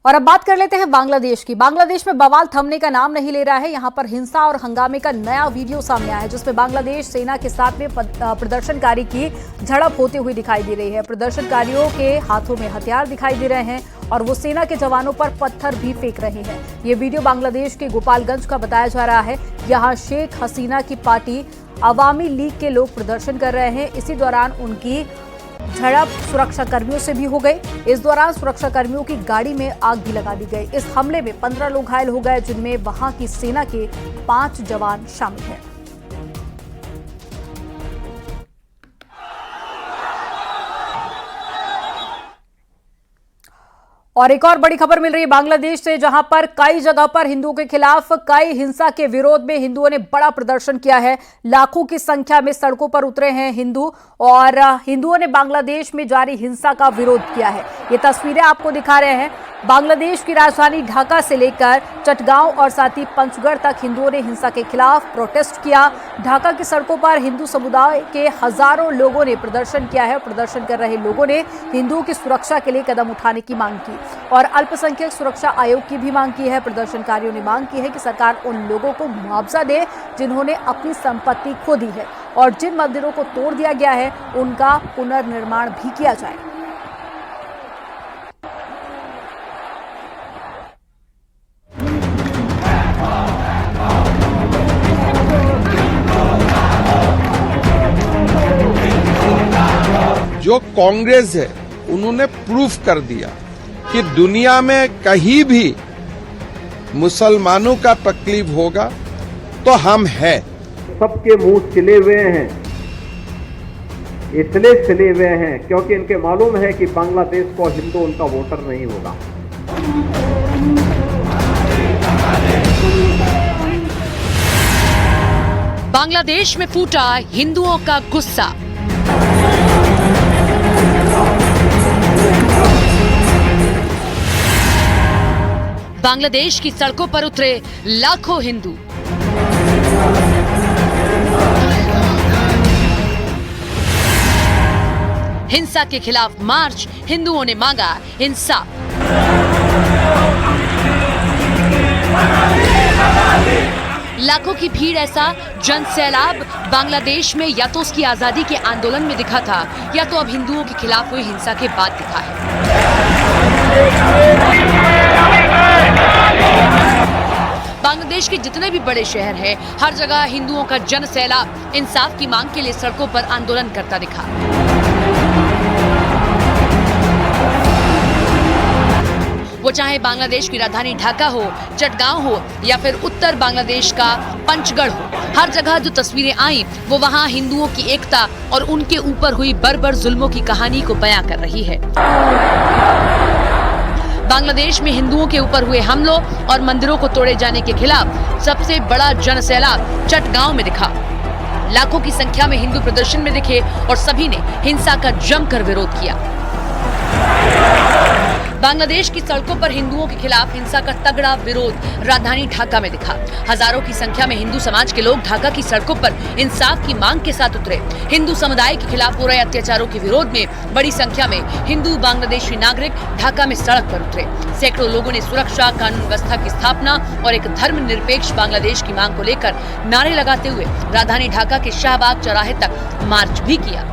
और अब बात कर लेते हैं बांग्लादेश की। बांग्लादेश में बवाल थमने का नाम नहीं ले रहा है। यहां पर हिंसा और हंगामे का नया वीडियो सामने आया है, जिसमें बांग्लादेश सेना के साथ में प्रदर्शनकारी की झड़प होती हुई दिखाई दे रही है। प्रदर्शनकारियों के हाथों में हथियार दिखाई दे रहे हैं और वो सेना के जवानों पर पत्थर भी फेंक रहे हैं। ये वीडियो बांग्लादेश के गोपालगंज का बताया जा रहा है। यहाँ शेख हसीना की पार्टी अवामी लीग के लोग प्रदर्शन कर रहे हैं। इसी दौरान उनकी झड़प सुरक्षा कर्मियों से भी हो गई। इस दौरान सुरक्षा कर्मियों की गाड़ी में आग भी लगा दी गई। इस हमले में 15 लोग घायल हो गए, जिनमें वहां की सेना के 5 जवान शामिल हैं। और एक और बड़ी खबर मिल रही है बांग्लादेश से, जहां पर कई जगह पर हिंदुओं के खिलाफ कई हिंसा के विरोध में हिंदुओं ने बड़ा प्रदर्शन किया है। लाखों की संख्या में सड़कों पर उतरे हैं हिंदू और हिंदुओं ने बांग्लादेश में जारी हिंसा का विरोध किया है। ये तस्वीरें आपको दिखा रहे हैं। बांग्लादेश की राजधानी ढाका से लेकर चटगांव और साथ ही पंचगढ़ तक हिंदुओं ने हिंसा के खिलाफ प्रोटेस्ट किया। ढाका की सड़कों पर हिंदू समुदाय के हजारों लोगों ने प्रदर्शन किया है। प्रदर्शन कर रहे लोगों ने हिंदुओं की सुरक्षा के लिए कदम उठाने की मांग की और अल्पसंख्यक सुरक्षा आयोग की भी मांग की है। प्रदर्शनकारियों ने मांग की है कि सरकार उन लोगों को मुआवजा दे जिन्होंने अपनी संपत्ति खो दी है और जिन मंदिरों को तोड़ दिया गया है उनका पुनर्निर्माण भी किया जाए। जो कांग्रेस है उन्होंने प्रूफ कर दिया कि दुनिया में कहीं भी मुसलमानों का तकलीफ होगा तो हम हैं। सबके मुंह सिले हुए हैं, इसलिए सिले हुए हैं क्योंकि इनके मालूम है कि बांग्लादेश को हिंदू उनका वोटर नहीं होगा। बांग्लादेश में फूटा हिंदुओं का गुस्सा। बांग्लादेश की सड़कों पर उतरे लाखों हिंदू। हिंसा के खिलाफ मार्च, हिंदुओं ने मांगा इंसाफ। लाखों की भीड़ ऐसा जन सैलाब बांग्लादेश में या तो उसकी आजादी के आंदोलन में दिखा था या तो अब हिंदुओं के खिलाफ हुई हिंसा के बाद दिखा है। बांग्लादेश के जितने भी बड़े शहर हैं, हर जगह हिंदुओं का जन सैलाब इंसाफ की मांग के लिए सड़कों पर आंदोलन करता दिखा। वो चाहे बांग्लादेश की राजधानी ढाका हो, चटगांव हो या फिर उत्तर बांग्लादेश का पंचगढ़ हो, हर जगह जो तस्वीरें आई वो वहां हिंदुओं की एकता और उनके ऊपर हुई बर्बर जुल्मों की कहानी को बयां कर रही है। बांग्लादेश में हिंदुओं के ऊपर हुए हमलों और मंदिरों को तोड़े जाने के खिलाफ सबसे बड़ा जन सैलाब चटगांव में दिखा। लाखों की संख्या में हिंदू प्रदर्शन में दिखे और सभी ने हिंसा का जमकर विरोध किया। बांग्लादेश की सड़कों पर हिंदुओं के खिलाफ हिंसा का तगड़ा विरोध राजधानी ढाका में दिखा। हजारों की संख्या में हिंदू समाज के लोग ढाका की सड़कों पर इंसाफ की मांग के साथ उतरे। हिंदू समुदाय के खिलाफ हो रहे अत्याचारों के विरोध में बड़ी संख्या में हिंदू बांग्लादेशी नागरिक ढाका में सड़क पर उतरे। सैकड़ों लोगों ने सुरक्षा, कानून व्यवस्था की स्थापना और एक धर्मनिरपेक्ष बांग्लादेश की मांग को लेकर नारे लगाते हुए राजधानी ढाका के शाहबाग चौराहे तक मार्च भी किया।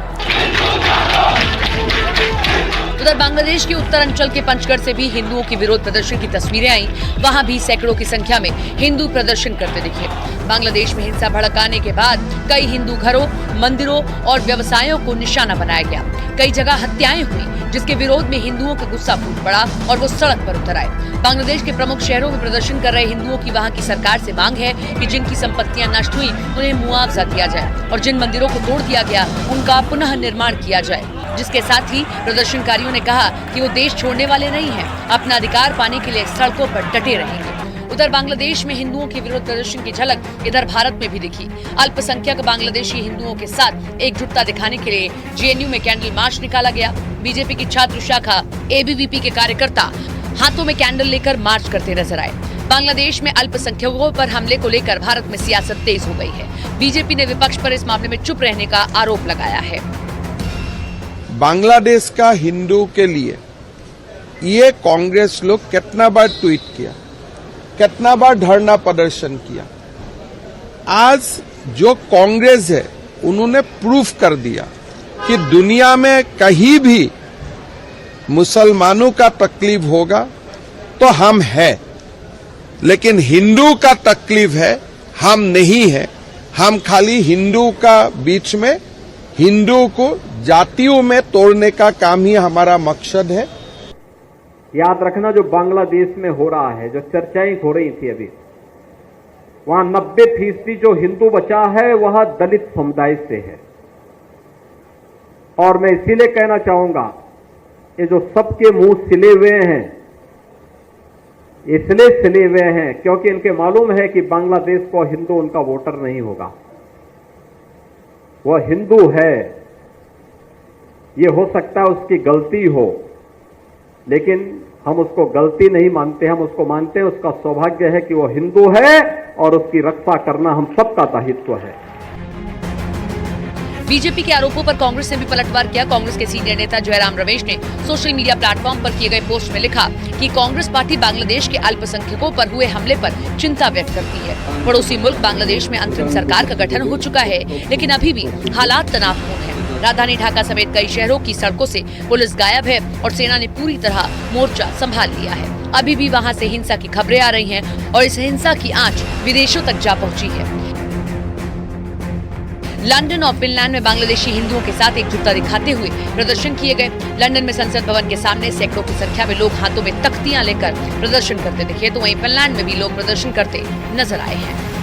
उधर बांग्लादेश के उत्तरांचल के पंचगढ़ से भी हिंदुओं की विरोध प्रदर्शन की तस्वीरें आई। वहां भी सैकड़ों की संख्या में हिंदू प्रदर्शन करते दिखे। बांग्लादेश में हिंसा भड़काने के बाद कई हिंदू घरों, मंदिरों और व्यवसायों को निशाना बनाया गया। कई जगह हत्याएं हुई, जिसके विरोध में हिंदुओं का गुस्सा फूट पड़ा और वो सड़क पर उतर आए। बांग्लादेश के प्रमुख शहरों में प्रदर्शन कर रहे हिंदुओं की वहां की सरकार से मांग है कि जिनकी संपत्तियां नष्ट हुई उन्हें मुआवजा दिया जाए और जिन मंदिरों को तोड़ दिया गया उनका पुनः निर्माण किया जाए। जिसके साथ ही प्रदर्शनकारियों ने कहा कि वो देश छोड़ने वाले नहीं हैं, अपना अधिकार पाने के लिए सड़कों पर डटे रहेंगे। उधर बांग्लादेश में हिंदुओं के विरोध प्रदर्शन की झलक इधर भारत में भी दिखी। अल्पसंख्यक बांग्लादेशी हिंदुओं के साथ एकजुटता दिखाने के लिए जेएनयू में कैंडल मार्च निकाला गया। बीजेपी की छात्र शाखा एबीवीपी के कार्यकर्ता हाथों में कैंडल लेकर मार्च करते नजर आए। बांग्लादेश में अल्पसंख्यकों पर हमले को लेकर भारत में सियासत तेज हो गई है। बीजेपी ने विपक्ष पर इस मामले में चुप रहने का आरोप लगाया है। बांग्लादेश का हिंदू के लिए ये कांग्रेस लोग कितना बार ट्वीट किया, कितना बार धरना प्रदर्शन किया। आज जो कांग्रेस है उन्होंने प्रूफ कर दिया कि दुनिया में कहीं भी मुसलमानों का तकलीफ होगा तो हम हैं, लेकिन हिंदू का तकलीफ है हम नहीं है। हम खाली हिंदू का बीच में हिंदू को जातियों में तोड़ने का काम ही हमारा मकसद है। याद रखना, जो बांग्लादेश में हो रहा है, जो चर्चाएं हो रही थी अभी, वहां 90% जो हिंदू बचा है वह दलित समुदाय से है। और मैं इसीलिए कहना चाहूंगा, ये जो सबके मुंह सिले हुए हैं, इसलिए सिले हुए हैं क्योंकि इनके मालूम है कि बांग्लादेश को हिंदू उनका वोटर नहीं होगा। वह हिंदू है, ये हो सकता है उसकी गलती हो, लेकिन हम उसको गलती नहीं मानते, हम उसको मानते हैं उसका सौभाग्य है कि वो हिंदू है और उसकी रक्षा करना हम सबका दायित्व है। बीजेपी के आरोपों पर कांग्रेस ने भी पलटवार किया। कांग्रेस के सीनियर नेता जयराम रमेश ने सोशल मीडिया प्लेटफॉर्म पर किए गए पोस्ट में लिखा कि कांग्रेस पार्टी बांग्लादेश के अल्पसंख्यकों पर हुए हमले पर चिंता व्यक्त करती है। पड़ोसी मुल्क बांग्लादेश में अंतरिम सरकार का गठन हो चुका है, लेकिन अभी भी हालात तनावपूर्ण है। राजधानी ढाका समेत कई शहरों की सड़कों से पुलिस गायब है और सेना ने पूरी तरह मोर्चा संभाल लिया है। अभी भी वहां से हिंसा की खबरें आ रही हैं और इस हिंसा की आंच विदेशों तक जा पहुंची है। लंदन और फिनलैंड में बांग्लादेशी हिंदुओं के साथ एकजुटता दिखाते हुए प्रदर्शन किए गए। लंदन में संसद भवन के सामने सैकड़ों की संख्या में लोग हाथों में तख्तियां लेकर प्रदर्शन करते दिखे, तो वहीं फिनलैंड में भी लोग प्रदर्शन करते नजर आए हैं।